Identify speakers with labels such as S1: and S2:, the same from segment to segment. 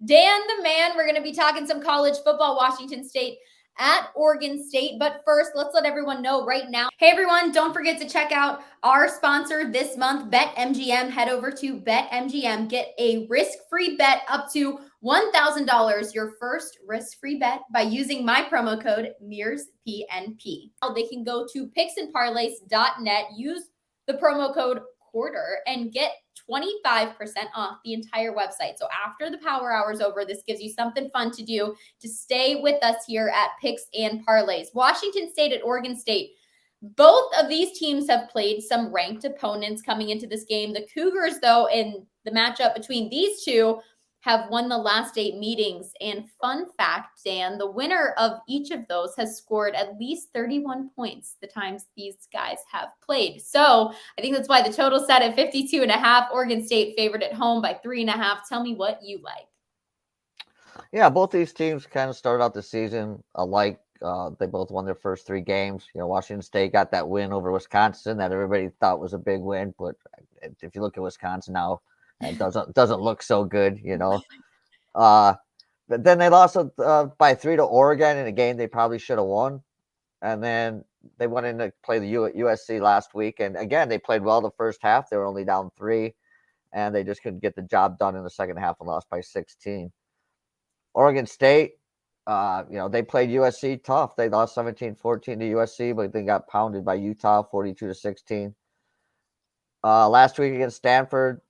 S1: Dan the man. We're going to be talking some college football, Washington State at Oregon State. But first, let's let everyone know right now. Hey, everyone, don't forget to check out our sponsor this month, BetMGM. Head over to BetMGM. Get a risk-free bet up to $1,000, your first risk-free bet by using my promo code MearsPNP. They can go to picksandparlays.net, use the promo code quarter and get 25% off the entire website. So after the power hour's over, this gives you something fun to do to stay with us here at Picks and Parlays. Washington State at Oregon State. Both of these teams have played some ranked opponents coming into this game. The Cougars, though, in the matchup between these two, have won the last 8 meetings. And fun fact, Dan, the winner of each of those has scored at least 31 points the times these guys have played. So I think that's why the total set at 52.5. Oregon State favored at home by 3.5. Tell me what you like.
S2: Yeah, both these teams kind of started out the season alike. They both won their first 3 games. Washington State got that win over Wisconsin that everybody thought was a big win, but if you look at Wisconsin now, it doesn't look so good, But then they lost by 3 to Oregon in a game they probably should have won, and then they went in to play the USC last week, and again they played well the first half. They were only down 3, and they just couldn't get the job done in the second half and lost by 16. Oregon State, they played USC tough. They lost 17-14 to USC, but they got pounded by Utah 42-16. Last week against Stanford,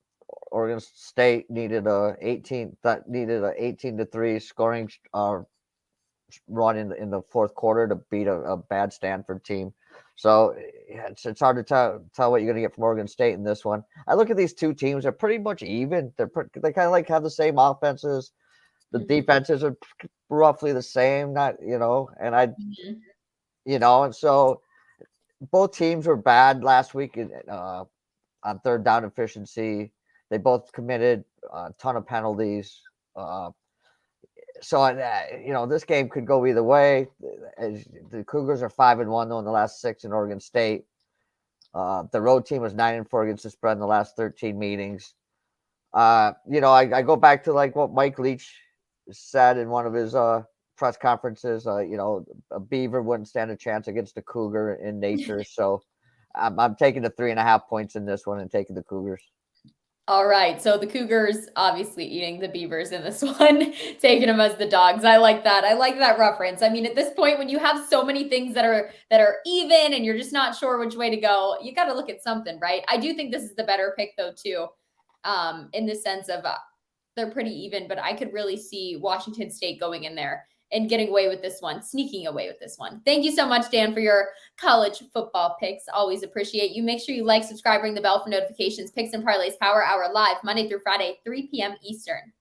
S2: Oregon State needed a 18-3 scoring run in the fourth quarter to beat a bad Stanford team. So it's hard to tell what you're going to get from Oregon State in this one. I look at these two teams; they're pretty much even. They kind of like have the same offenses. The defenses are roughly the same. And so both teams were bad last week on third down efficiency. They both committed a ton of penalties. This game could go either way. The Cougars are 5-1 though in the last 6 in Oregon State. The road team was 9-4 against the spread in the last 13 meetings. I go back to like what Mike Leach said in one of his press conferences. A Beaver wouldn't stand a chance against a Cougar in nature. So I'm taking the 3.5 points in this one and taking the Cougars.
S1: All right. So the Cougars obviously eating the Beavers in this one, taking them as the dogs. I like that. I like that reference. I mean, at this point, when you have so many things that are even and you're just not sure which way to go, you got to look at something, right? I do think this is the better pick though, too, in the sense of they're pretty even, but I could really see Washington State going in there and getting away with this one, sneaking away with this one. Thank you so much, Dan, for your college football picks. Always appreciate you. Make sure you like, subscribe, ring the bell for notifications. Picks and Parlays Power Hour live Monday through Friday, 3 p.m. Eastern.